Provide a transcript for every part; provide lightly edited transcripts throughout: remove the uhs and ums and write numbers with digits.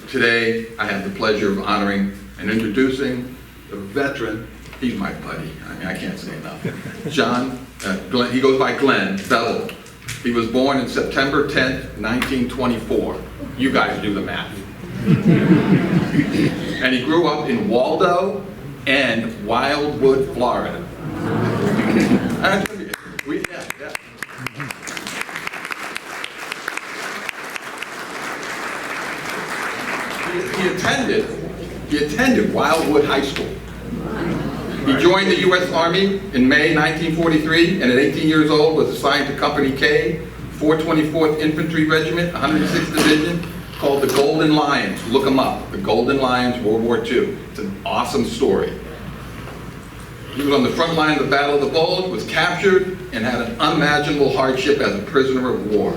today I have the pleasure of honoring and introducing the veteran. He's my buddy. I mean, I can't say enough. Glenn, he goes by Glenn Beville. He was born in September 10th, 1924. You guys do the math. And he grew up in Waldo and Wildwood, Florida. He attended Wildwood High School. He joined the U.S. Army in May 1943, and at 18 years old was assigned to Company K, 424th Infantry Regiment, 106th Division, called the Golden Lions. Look them up, the Golden Lions, World War II. It's an awesome story. He was on the front line of the Battle of the Bulge, was captured, and had an unimaginable hardship as a prisoner of war.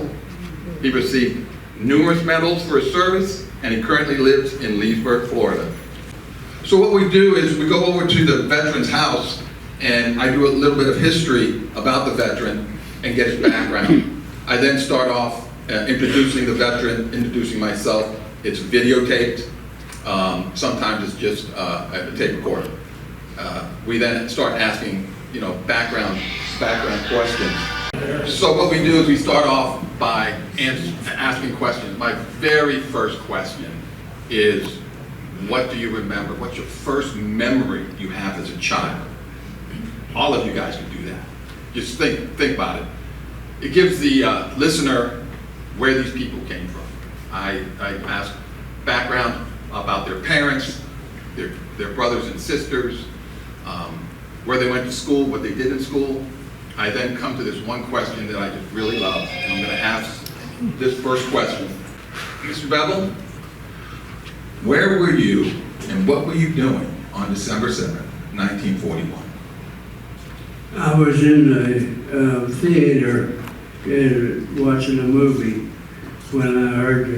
He received numerous medals for his service, and he currently lives in Leesburg, Florida. So what we do is we go over to the veteran's house, and I do a little bit of history about the veteran and get his background. I then start off introducing the veteran, introducing myself. It's videotaped. Sometimes it's just a tape recorder. We then start asking, background questions. So what we do is we start off by asking questions. My very first question is, what do you remember? What's your first memory you have as a child? All of you guys can do that. Just think about it. It gives the listener where these people came from. I ask background about their parents, their brothers and sisters, where they went to school, what they did in school. I then come to this one question that I just really love, and I'm going to ask this first question. Mr. Beville, where were you and what were you doing on December 7th, 1941? I was in the theater watching a movie when I heard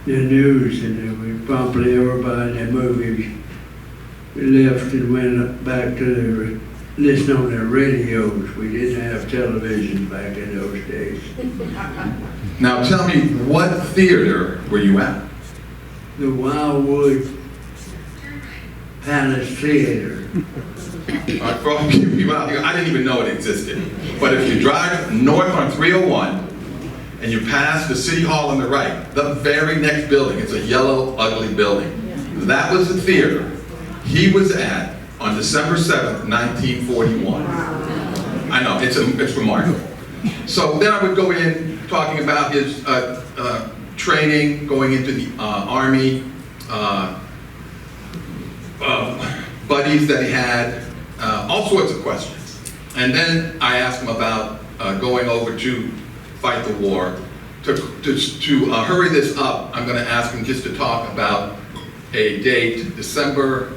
the news, and we promptly everybody in the movie left and went back to listen on their radios. We didn't have television back in those days. Now tell me, what theater were you at? The Wildwood Palace Theater. For all you people out here, I didn't even know it existed. But if you drive north on 301 and you pass the City Hall on the right, the very next building, it's a yellow, ugly building. That was the theater he was at on December 7th, 1941. I know, it's remarkable. So then I would go in talking about his training, going into the Army, buddies that he had, all sorts of questions. And then I asked him about going over to fight the war. To hurry this up, I'm going to ask him just to talk about a date, December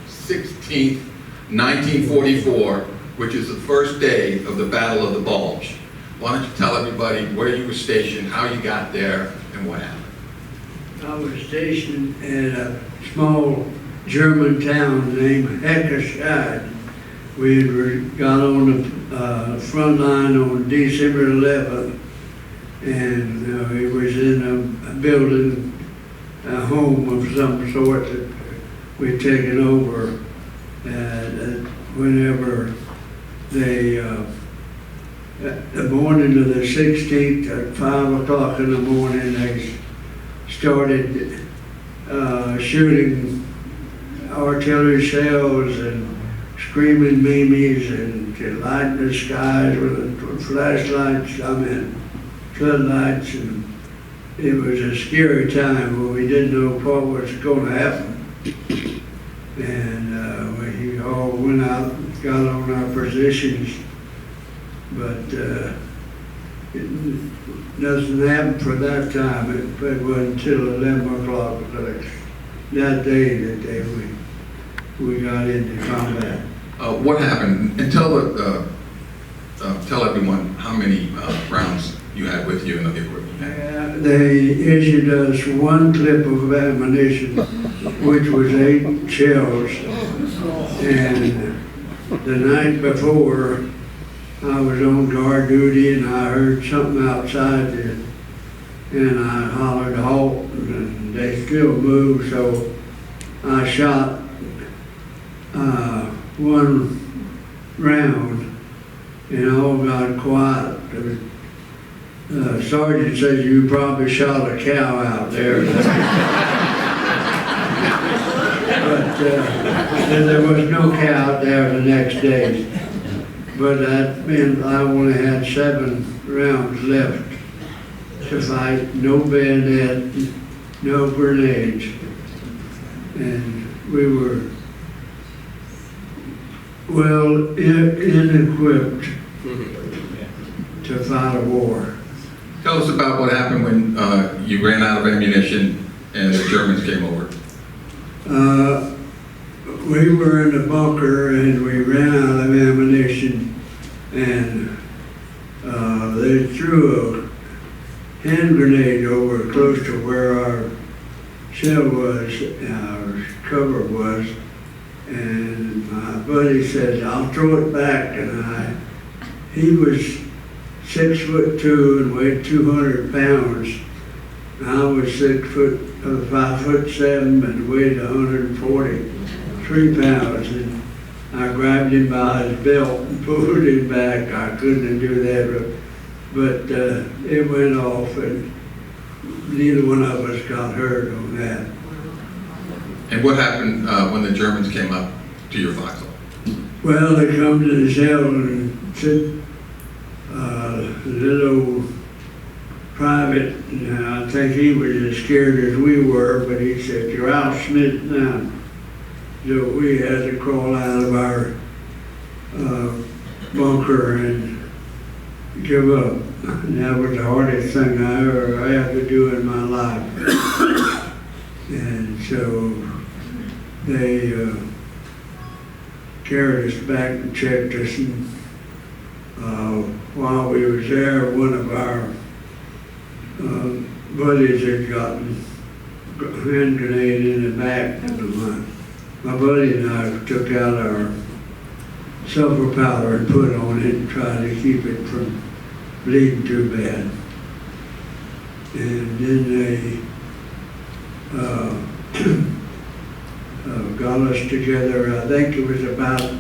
16th, 1944, which is the first day of the Battle of the Bulge. Why don't you tell everybody where you were stationed, how you got there, and what happened? I was stationed at a small German town named Heckerscheid. We had got on the front line on December 11th, and it was in a building, a home of some sort that we'd taken over. And whenever they, the morning of the 16th at 5 o'clock in the morning, they started shooting artillery shells and screaming mimes and lighting the skies with flashlights, floodlights, and it was a scary time where we didn't know what was going to happen. And we all went out and got on our positions, but nothing happened for that time. It wasn't until 11 o'clock that day we got into combat. What happened? And tell everyone how many rounds you had with you in the equipment. They issued us one clip of ammunition, which was 8 shells. And the night before, I was on guard duty, and I heard something outside and I hollered halt, and they still moved, so I shot one round, and all got quiet. The sergeant says, "You probably shot a cow out there." But there was no cow out there the next day. But that meant I only had 7 rounds left to fight. No bayonet, no grenades. And we were well inequipped to fight a war. Tell us about what happened when you ran out of ammunition and the Germans came over. We were in the bunker and we ran out of ammunition, and they threw a hand grenade over close to where our shell was, our cover was, and my buddy said, "I'll throw it back," and he was 6'2" and weighed 200 pounds. I was 5'7" and weighed 143 pounds, and I grabbed him by his belt and pulled him back. I couldn't do that, but it went off, and neither one of us got hurt on that. And what happened when the Germans came up to your foxhole? Well, they come to the cell and said, the little private, I think he was as scared as we were, but he said, "You're out, Smith, now." So we had to crawl out of our bunker and give up. And that was the hardest thing I ever had to do in my life. And so they carried us back and checked us, and while we was there, one of our buddies had gotten a hand grenade in the back. My buddy and I took out our sulfur powder and put on it and tried to keep it from bleeding too bad. And then they got us together. I think it was about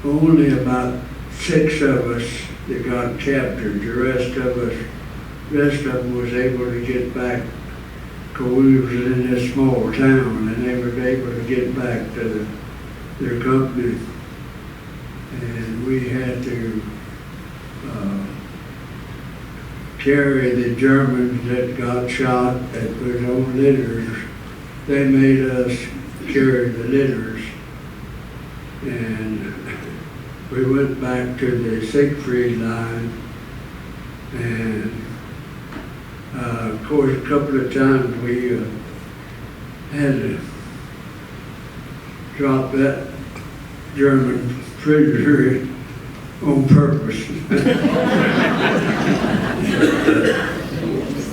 only about 6 of us that got captured. The rest of them was able to get back, because we was in this small town, and they were able to get back to their company. And we had to carry the Germans that got shot that was on litters. They made us carry the litters. And we went back to the Siegfried line, and of course a couple of times we had to drop that German prisoner on purpose.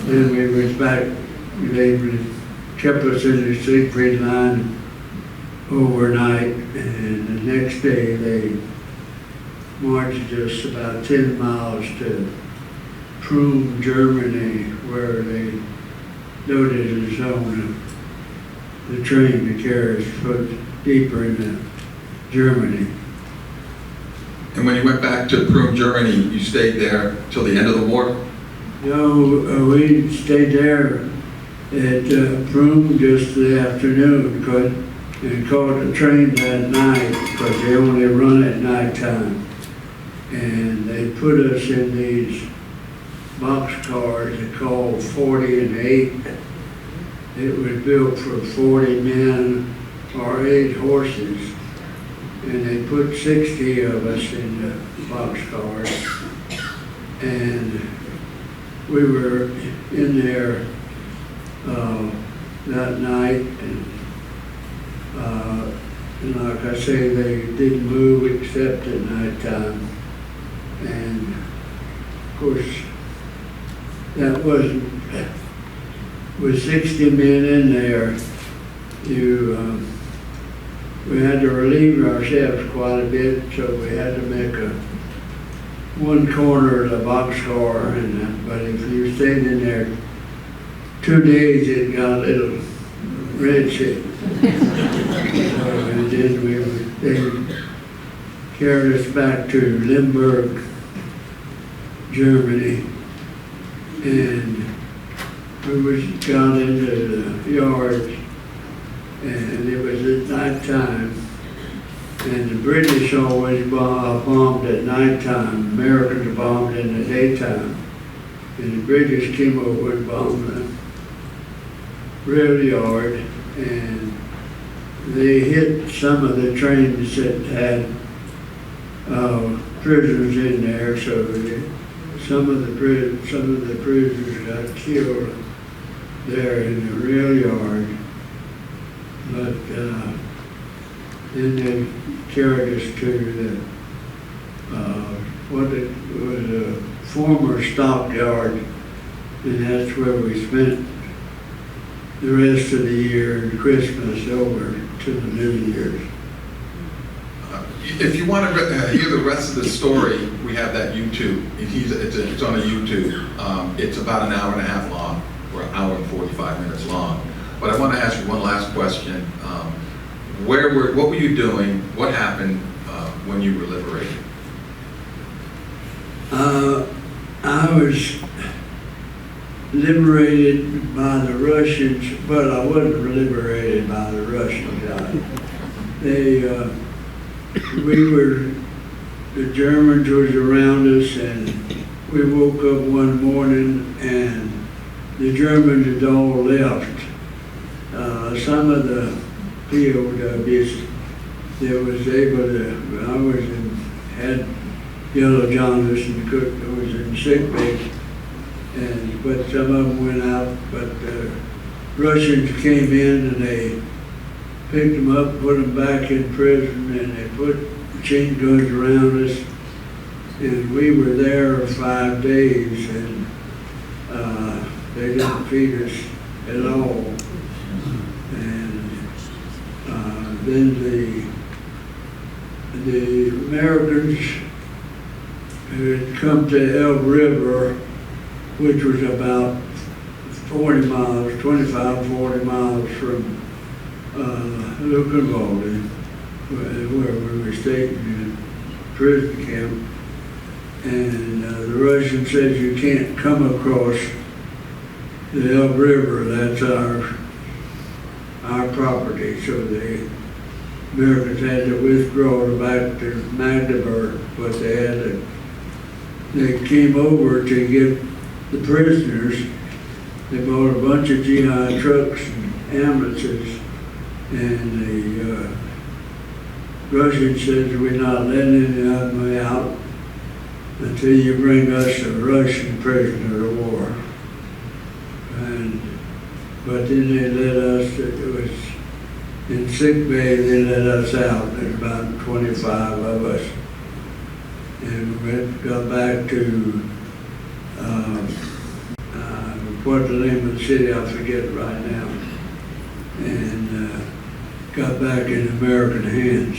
Then we went back, they kept us in the Siegfried line overnight, and the next day they marched us about 10 miles to Prüm, Germany, where they loaded us on the train to carry us foot deeper into Germany. And when you went back to Prüm, Germany, you stayed there till the end of the war? No, we stayed there at Prüm just the afternoon, and caught the train that night, because they only run at nighttime. And they put us in these boxcars they called 40 and 8. It was built for 40 men or 8 horses. And they put 60 of us in the boxcars. And we were in there that night, and like I say, they didn't move except at nighttime. And of course, that wasn't, with 60 men in there, we had to relieve ourselves quite a bit, so we had to make one corner of the boxcar, and but if you stayed in there 2 days, it got a little red shit. And then they carried us back to Limburg, Germany, and we got into the yard, and it was at night time. And the British always bombed at nighttime. Americans bombed in the daytime. And the British came over and bombed the rail yard, and they hit some of the trains that had prisoners in there. So some of the prisoners got killed there in the rail yard. But then they carried us to what it was a former stockyard, and that's where we spent the rest of the year and Christmas over to the New Year's. If you want to hear the rest of the story, we have that YouTube. It's on a YouTube. It's about an hour and a half long, or an hour and 45 minutes long. But I want to ask you one last question. What were you doing? What happened when you were liberated? I was liberated by the Russians, but I wasn't liberated by the Russians. The Germans was around us, and we woke up one morning and the Germans had all left. Some of the POWs that was able to, had yellow jaundice and was in sick bay, but some of them went out. But the Russians came in and they picked them up, put them back in prison, and they put machine guns around us. And we were there 5 days, and they didn't feed us at all. And then the Americans who had come to Elbe River, which was about 40 miles, 25, 40 miles from Luckenwalde, where we were staying in a prison camp. And the Russian says you can't come across the Elbe River, that's our property. So the Americans had to withdraw back to Magdeburg, but they came over to get the prisoners. They bought a bunch of GI trucks and ambulances, and the Russians said, we're not letting any of them out until you bring us a Russian prisoner of war. But then they let us, it was in sick bay, they let us out. There's about 25 of us. And we got back to, what's the name of the city, I forget right now. And got back in American hands.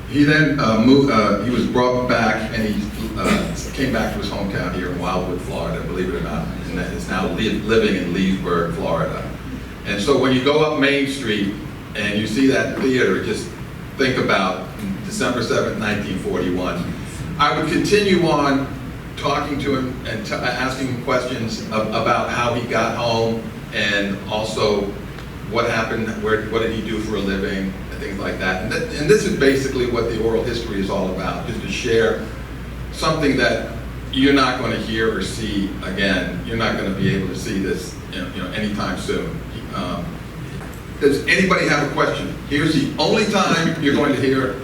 He then he was brought back, and he came back to his hometown here in Wildwood, Florida, believe it or not, and is now living in Leesburg, Florida. And so when you go up Main Street and you see that theater, just think about December 7th, 1941. I would continue on talking to him and asking him questions about how he got home, and also what happened, what did he do for a living, and things like that. And this is basically what the oral history is all about, just to share something that you're not going to hear or see again. You're not going to be able to see this anytime soon. Does anybody have a question? Here's the only time you're going to hear a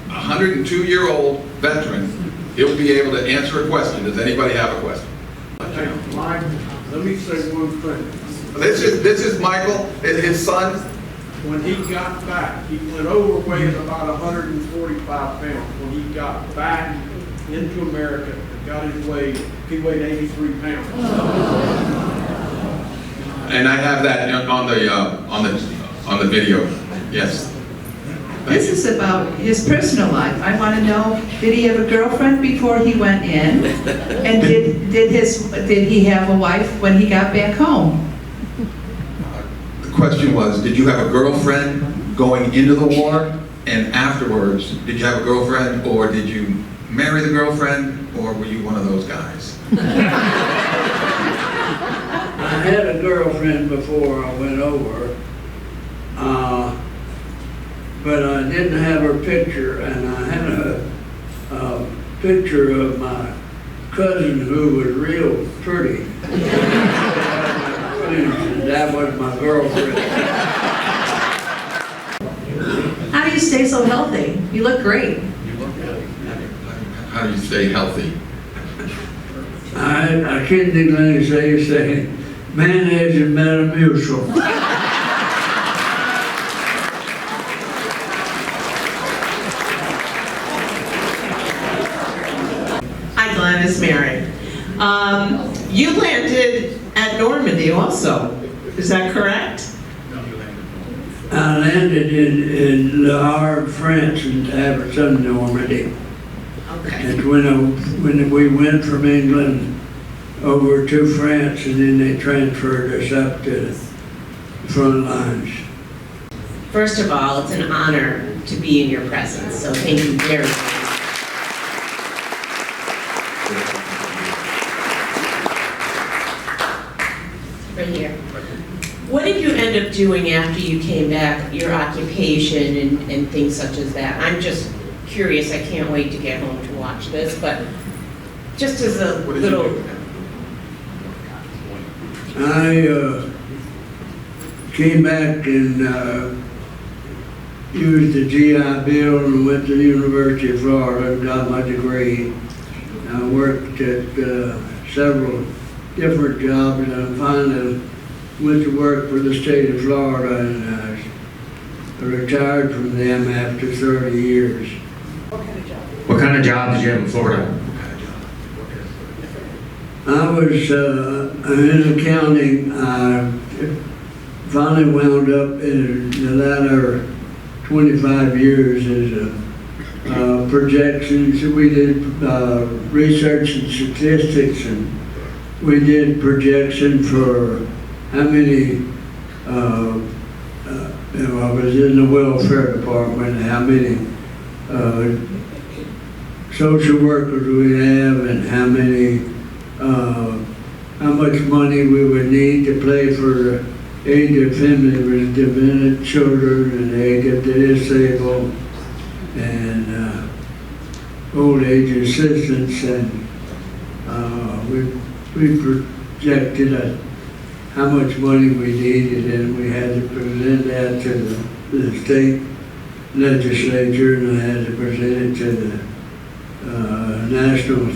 102-year-old veteran. He'll be able to answer a question. Does anybody have a question? Mike, let me say one thing. This is Michael, his son. When he got back, he went over weighing about 145 pounds. When he got back into America and got his weight, he weighed 83 pounds. And I have that on the video. Yes. This is about his personal life. I want to know, did he have a girlfriend before he went in? And did he have a wife when he got back home? The question was, did you have a girlfriend going into the war? And afterwards, did you have a girlfriend, or did you marry the girlfriend, or were you one of those guys? I had a girlfriend before I went over, but I didn't have her picture, and I had a picture of my cousin who was real pretty. And that was my girlfriend. How do you stay so healthy? You look great. How do you stay healthy? I can't think of anything to say, mayonnaise and Metamucil. Hi, Glenn, it's Mary. You landed at Normandy also, is that correct? I landed in Le Havre, France, and Aberson, Normandy. Okay. That's when we went from England over to France, and then they transferred us up to the front lines. First of all, it's an honor to be in your presence, so thank you very much. Right here. What did you end up doing after you came back, your occupation and things such as that? I'm just curious, I can't wait to get home to watch this, but just as a What did you little... do? I came back and used the GI Bill and went to the University of Florida and got my degree. I worked at several different jobs, and I finally went to work for the state of Florida, and I retired from them after 30 years. What kind of job did you have in Florida? I was in accounting. I finally wound up in the latter 25 years as a projections. We did research and statistics, and we did projection for how many, I was in the welfare department, how many social workers we have, and how much money we would need to pay for aid to family with dependent children and aid of the disabled and old age assistance, and we projected how much money we needed, and we had to present that to the state legislature, and I had to present it to the national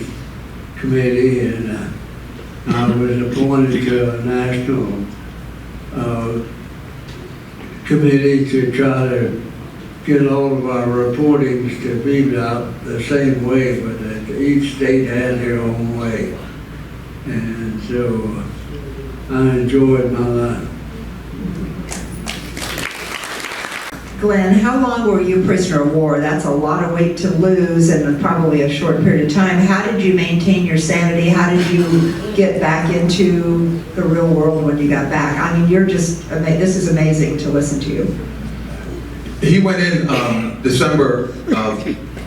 committee, and I was appointed to a national committee to try to get all of our reportings to be about the same way, but that each state had their own way. And so I enjoyed my life. Glenn, how long were you prisoner of war? That's a lot of weight to lose in probably a short period of time. How did you maintain your sanity? How did you get back into the real world when you got back? I mean, you're just, this is amazing to listen to you. He went in December of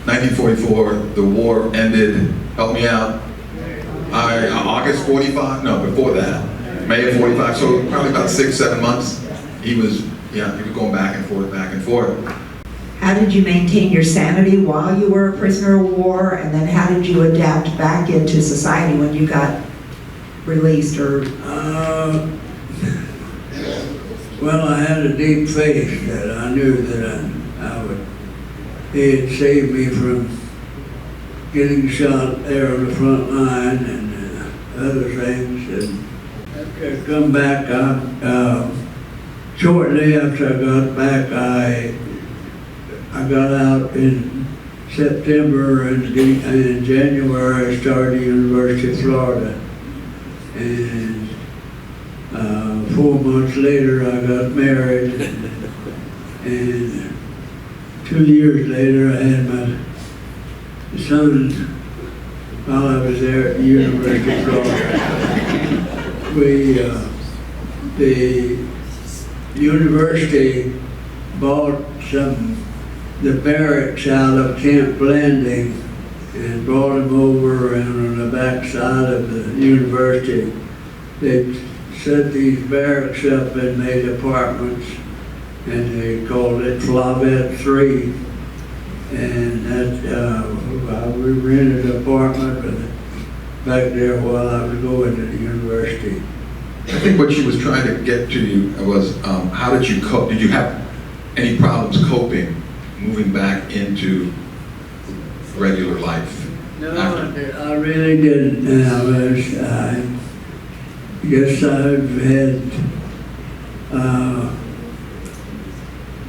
1944. The war ended. Help me out. August 45? No, before that. May of 45. So probably about 6-7 months. He was going back and forth, back and forth. How did you maintain your sanity while you were a prisoner of war? And then how did you adapt back into society when you got released? Or Well, I had a deep faith that I knew that he had saved me from getting shot there on the front line and other things. And after I come back, shortly after I got back, I got out in September, and in January I started the University of Florida. And 4 months later I got married, and 2 years later, I had my son while I was there at the University of Florida. The university bought the barracks out of Camp Blanding and brought them over, and on the back side of the university, they set these barracks up and made apartments, and they called it Flavette 3. And that, we rented an apartment back there while I was going to the university. I think what she was trying to get to you was, how did you cope? Did you have any problems coping, moving back into regular life? No, I really didn't. I guess I've had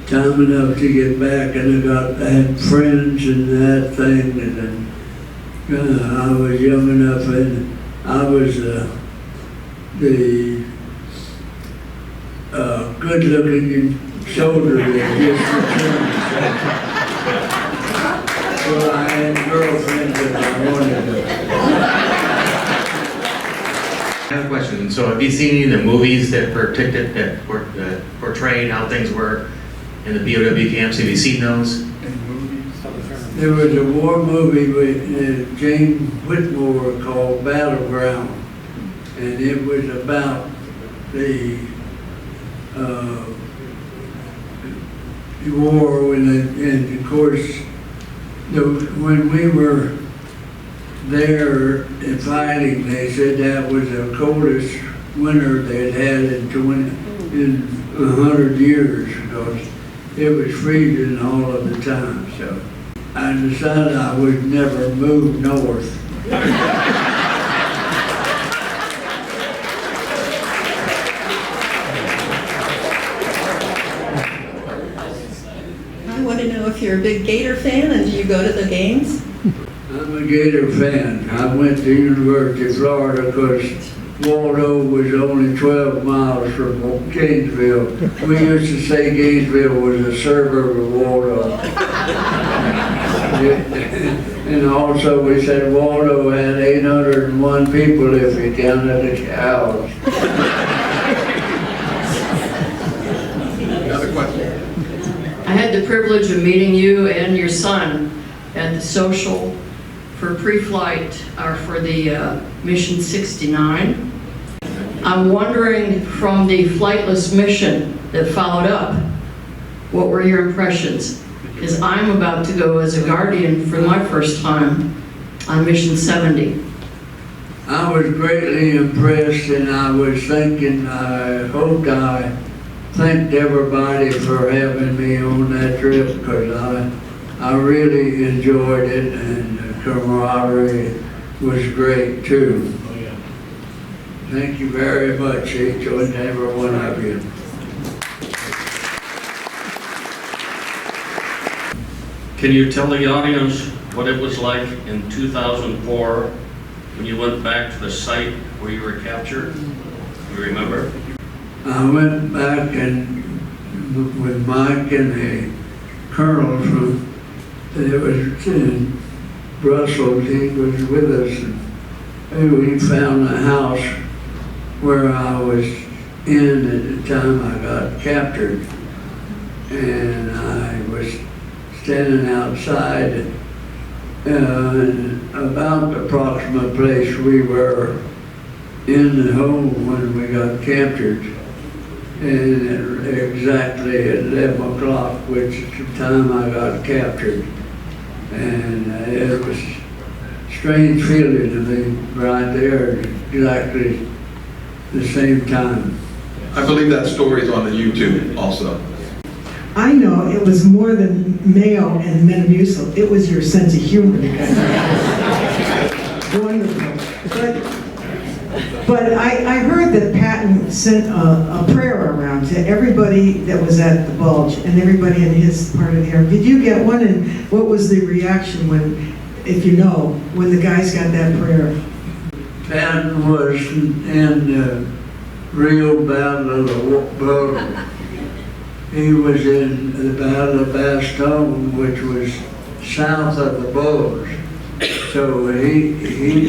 time enough to get back, and I had friends and that thing, and I was young enough, and I was the good-looking soldier that just returned. So I had girlfriends that I wanted to. I have a question. So have you seen any of the movies that portrayed how things were in the BOW camps? Have you seen those? There was a war movie with James Whitmore called Battleground, and it was about the war, and of course, when we were there and fighting, they said that was the coldest winter they'd had in 100 years, because it was freezing all of the time. So I decided I would never move north. I want to know if you're a big Gator fan and do you go to the games? I'm a Gator fan. I went to University of Florida because Waldo was only 12 miles from Gainesville. We used to say Gainesville was a suburb of Waldo. And also we said Waldo had 801 people if you counted the cows. Another question? I had the privilege of meeting you and your son at the social for pre-flight or for the Mission 69. I'm wondering, from the flightless mission that followed up, what were your impressions? Because I'm about to go as a guardian for my first time on Mission 70. I was greatly impressed, and I was thinking, I thanked everybody for having me on that trip, because I really enjoyed it, and the camaraderie was great too. Thank you very much, each and every one of you. Can you tell the audience what it was like in 2004 when you went back to the site where you were captured? You remember? I went back and with Mike and a colonel it was in Brussels. He was with us, and we found a house where I was in at the time I got captured, and I was standing outside and about the approximate place we were in the home when we got captured, and exactly at 11 o'clock, which is the time I got captured. And it was a strange feeling to be right there at exactly the same time. I believe that story is on the YouTube also. I know it was more than Mayo and Metamucil. It was your sense of humor that got me. Wonderful. But I heard that Patton sent a prayer around to everybody that was at the Bulge and everybody in his part of the area. Did you get one? And what was the reaction when, if you know, when the guys got that prayer? Patton was in the real battle of the Bulge. he was in the Battle of Bastogne, which was south of the Bulge. So he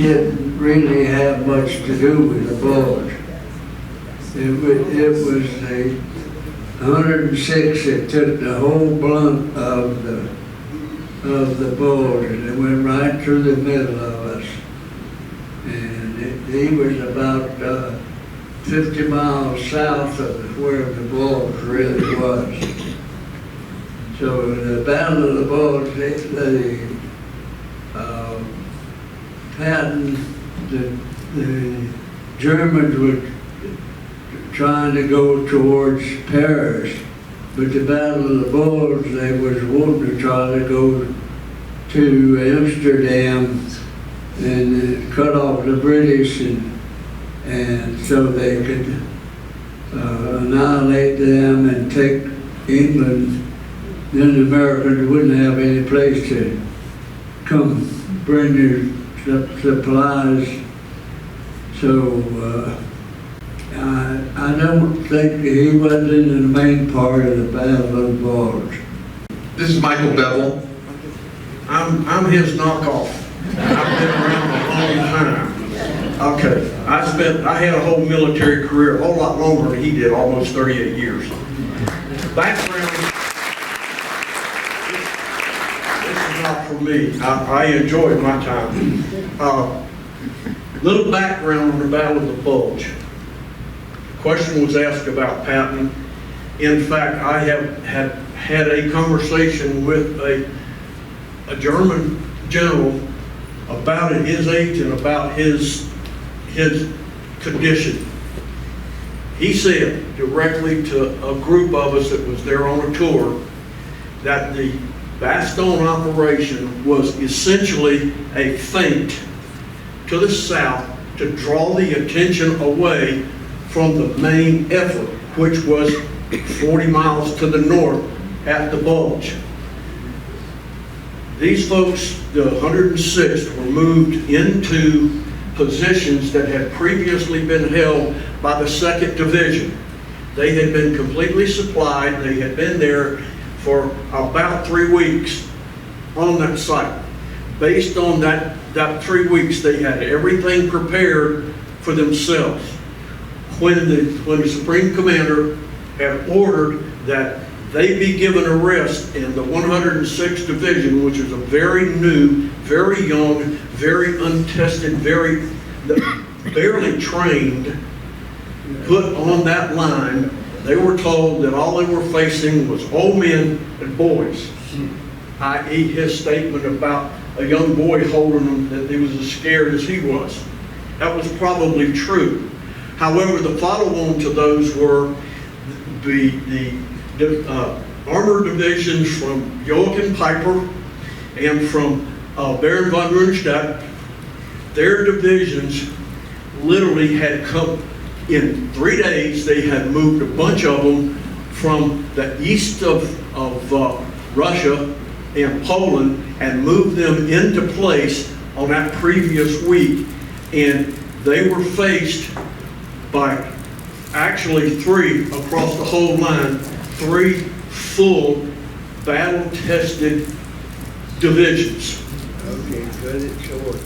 didn't really have much to do with the Bulge. It was the 106 that took the whole blunt of the Bulge, and it went right through the middle of us. And he was about 50 miles south of where the Bulge really was. So the Battle of the Bulge, the Germans were trying to go towards Paris, but the Battle of the Bulge, they was wanting to try to go to Amsterdam and cut off the British, and so they could annihilate them and take England. Then the Americans wouldn't have any place to come bring their supplies. So I don't think he wasn't in the main part of the Battle of the Bulge. This is Michael Beville. I'm his knockoff. I've been around a long time. Okay, I had a whole military career, a whole lot longer than he did, almost 38 years. Background, this is not for me. I enjoyed my time. Little background on the Battle of the Bulge. Question was asked about Patton. In fact, I have had a conversation with a German general about his age and about his condition. He said directly to a group of us that was there on a tour that the Bastogne operation was essentially a feint to the south to draw the attention away from the main effort, which was 40 miles to the north at the Bulge. These folks, the 106th, were moved into positions that had previously been held by the 2nd Division. They had been completely supplied. They had been there for about 3 weeks on that site. Based on that 3 weeks, they had everything prepared for themselves. When the Supreme Commander had ordered that they be given a rest in the 106th Division, which is a very new, very young, very untested, very barely trained, put on that line, they were told that all they were facing was old men and boys. I.e. his statement about a young boy holding him, that he was as scared as he was. That was probably true. However, the follow-on to those were the armored divisions from Joachim Piper and from Baron von Rundstedt. Their divisions literally had come in 3 days. They had moved a bunch of them from the east of Russia and Poland and moved them into place on that previous week. And they were faced by actually 3 across the whole line, 3 full battle-tested divisions. Okay, cut it short.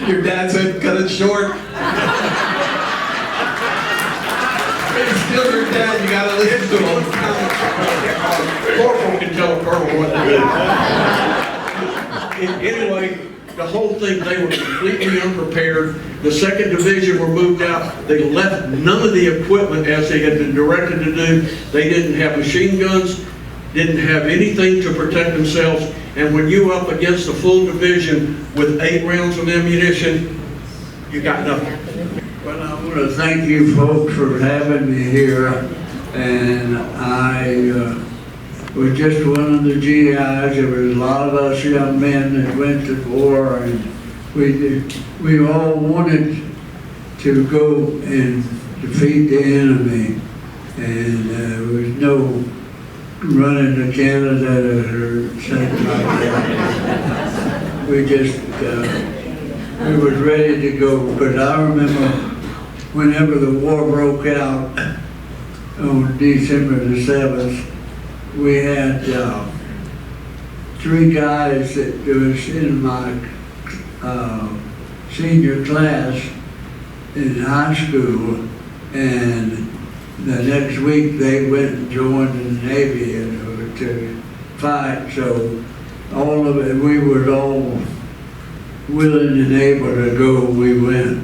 Your dad said cut it short. It's still your dad, you gotta listen to him. Corporal can tell a colonel what to do. Anyway, the whole thing, they were completely unprepared. The 2nd Division were moved out. They left none of the equipment as they had been directed to do. They didn't have machine guns, didn't have anything to protect themselves. And when you up against a full division with 8 rounds of ammunition, you got nothing. Well, I want to thank you folks for having me here, and I was just one of the GIs. There was a lot of us young men that went to war, and we all wanted to go and defeat the enemy, and there was no running to Canada or something like that. We just we was ready to go. But I remember whenever the war broke out, on December the 7th, we had 3 guys that was in my senior class in high school, and the next week they went and joined the Navy and to fight. So all of it, we were all willing and able to go. We went.